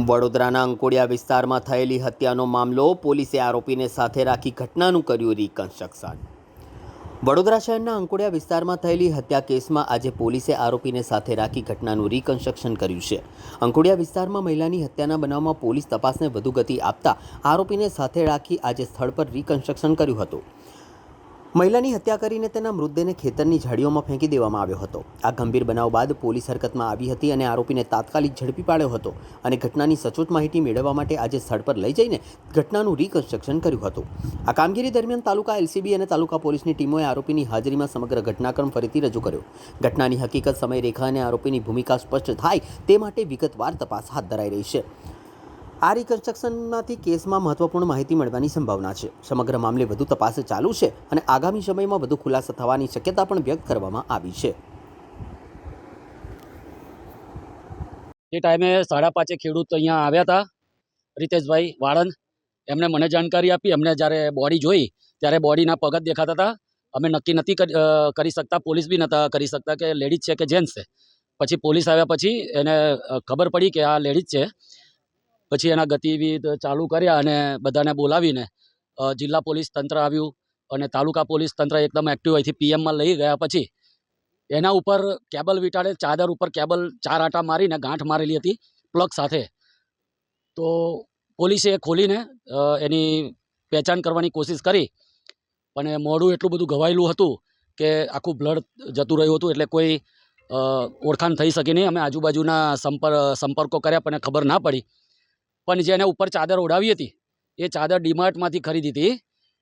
વડોદરાના અંકોડિયા વિસ્તારમાં થયેલી હત્યાનો મામલો, પોલીસે આરોપીને સાથે રાખી ઘટનાનું કર્યું રિકન્સ્ટ્રક્શન। વડોદરા શહેરના અંકોડિયા વિસ્તારમાં થયેલી હત્યા કેસમાં આજે પોલીસે આરોપીને સાથે રાખી ઘટનાનું રિકન્સ્ટ્રક્શન કર્યું છે। અંકોડિયા વિસ્તારમાં મહિલાની હત્યાના બનાવમાં પોલીસ તપાસને વધુ ગતિ આપતા આરોપીને સાથે રાખી આજે સ્થળ પર રિકન્સ્ટ્રક્શન કર્યું હતું। મહિલાની હત્યા કરીને તેના મૃતદેહને ખેતરની ઝાડીઓમાં ફેંકી દેવામાં આવ્યો હતો। આ ગંભીર બનાવ બાદ પોલીસ હરકતમાં આવી હતી અને આરોપીને તાત્કાલિક ઝડપી પાડ્યો હતો અને ઘટનાની સચોટ માહિતી મેળવવા માટે આજે સ્થળ પર લઈ જઈને ઘટનાનું રિકન્સ્ટ્રક્શન કર્યું હતું। આ કામગીરી દરમિયાન તાલુકા એલસીબી અને તાલુકા પોલીસની ટીમોએ આરોપીની હાજરીમાં સમગ્ર ઘટનાક્રમ ફરીથી રજૂ કર્યો। ઘટનાની હકીકત, સમયરેખા અને આરોપીની ભૂમિકા સ્પષ્ટ થાય તે માટે વિગતવાર તપાસ હાથ ધરાઈ રહી છે। આ રિકન્સ્ટ્રક્શનમાંથી કેસમાં મહત્વપૂર્ણ માહિતી મળવાની સંભાવના છે। સમગ્ર મામલે વધુ તપાસ ચાલુ છે અને આગામી સમયમાં વધુ ખુલાસા થવાની શક્યતા પણ વ્યક્ત કરવામાં આવી છે। એ ટાઈમે 5:30 ખેડૂત અહીંયા આવ્યા હતા, રીતેશભાઈ વાળંદ। એમણે મને જાણકારી આપી। અમને જ્યારે બોડી જોઈ ત્યારે બોડીના પગ જ દેખાતા હતા। અમે નક્કી નથી કરી શકતા, પોલીસ બી નહોતા કરી શકતા કે લેડીઝ છે કે જેન્ટ્સ છે। પછી પોલીસ આવ્યા પછી એને ખબર પડી કે આ લેડીઝ છે। પછી એના ગતિવિધિ ચાલુ કર્યા અને બધાને બોલાવીને જિલ્લા પોલીસ તંત્ર આવ્યું અને તાલુકા પોલીસ તંત્ર એકદમ એક્ટિવ અહીંથી પીએમમાં લઈ ગયા। પછી એના ઉપર કેબલ વીંટાળે, ચાદર ઉપર કેબલ 4 આંટા મારીને ગાંઠ મારેલી હતી પ્લગ સાથે। તો પોલીસે ખોલીને એની પહેચાન કરવાની કોશિશ કરી, પણ મોઢું એટલું બધું ઘવાયેલું હતું કે આખું બ્લડ જતું રહ્યું હતું, એટલે કોઈ ઓળખાણ થઈ શકી નહીં। અમે આજુબાજુના સંપર્કો કર્યા પણ ખબર ના પડી। પણ જેને ઉપર ચાદર ઓઢાવી હતી એ ચાદર ડીમાર્ટમાંથી ખરીદી હતી।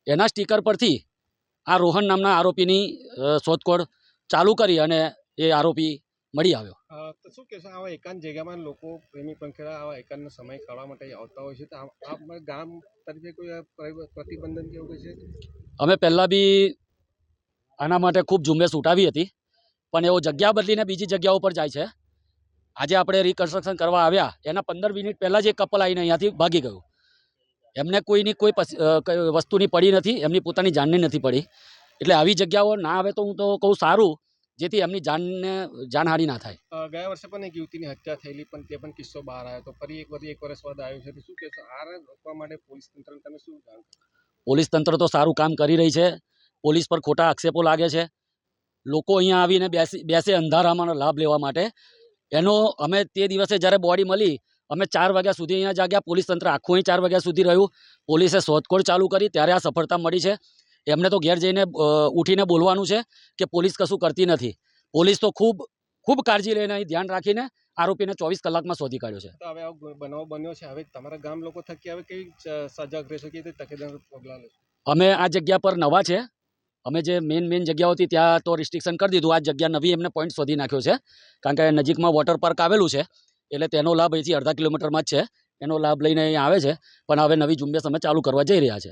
એના સ્ટીકર પરથી આ રોહન નામના આરોપીની શોધખોળ ચાલુ કરી અને એ આરોપી મળી આવ્યો। તો શું કહેશો, આવા એકાંત જગ્યામાં લોકો પ્રેમી પંખેડા આવા એકાંતનો સમય કાઢવા માટે આવતા હોય છે, તો આ ગામ તરફે કોઈ પ્રતિબંધન કે એવું છે? અમે પહેલાં બી આના માટે ખૂબ ઝુંબેશ ઉઠાવી હતી, પણ એવો જગ્યા બદલીને બીજી જગ્યાઓ પર જાય છે। આજે આપણે રિકન્સ્ટ્રક્શન કરવા આવ્યા એના 15 મિનિટ પહેલાં જ એક કપલ આવીને અહીંયાથી ભાગી ગયું। એમને કોઈની કોઈ વસ્તુની પડી નથી, એમની પોતાની જાનની નથી પડી। એટલે આવી જગ્યાઓ ના આવે તો હું તો કહું સારું, જેથી એમની જાનહાનિ ના થાય। ગયા વર્ષે પણ એક યુવતીની હત્યા થયેલી, પણ તે પણ કિસ્સો બહાર આવ્યો, તો ફરી એક વર્ષ બાદ આવ્યો છે, તો શું કહેશો આ રોકવા માટે પોલીસ તંત્ર તમે શું જાણ? પોલીસ તંત્ર તો સારું કામ કરી રહી છે। પોલીસ પર ખોટા આક્ષેપો લાગે છે। લોકો અહીંયા આવીને બેસે અંધારામાં લાભ લેવા માટે। એનો અમે તે દિવસે જ્યારે બોડી મળી અમે 4 વાગ્યા સુધી અહીંયા જાગ્યા। પોલીસ તંત્ર આખું અહીં 4 વાગ્યા સુધી રહ્યું। પોલીસે શોધખોળ ચાલુ કરી ત્યારે આ સફળતા મળી છે। એમને તો ઘેર જઈને ઉઠીને બોલવાનું છે કે પોલીસ કશું કરતી નથી। પોલીસ તો ખૂબ કાળજી લઈને અહીં ધ્યાન રાખીને આરોપીને 24 કલાકમાં શોધી કાઢ્યો છે। તો હવે આવો બનાવ બન્યો છે, હવે તમારા ગામ લોકો થકી હવે કેવી સજાગ રહેશો, કે તકેદારી પગલાં લેશો? અમે આ જગ્યા પર નવા છે। અમે જે મેઇન જગ્યાઓ હતી ત્યાં તો રિસ્ટ્રિક્શન કરી દીધું। આ જગ્યા નવી એમને પોઈન્ટ શોધી નાખ્યો છે, કારણ કે નજીકમાં વોટર પાર્ક આવેલું છે, એટલે તેનો લાભ અહીંથી અડધા કિલોમીટરમાં જ છે। એનો લાભ લઈને અહીં આવે છે, પણ હવે નવી ઝુંબેશ અમે ચાલુ કરવા જઈ રહ્યા છે।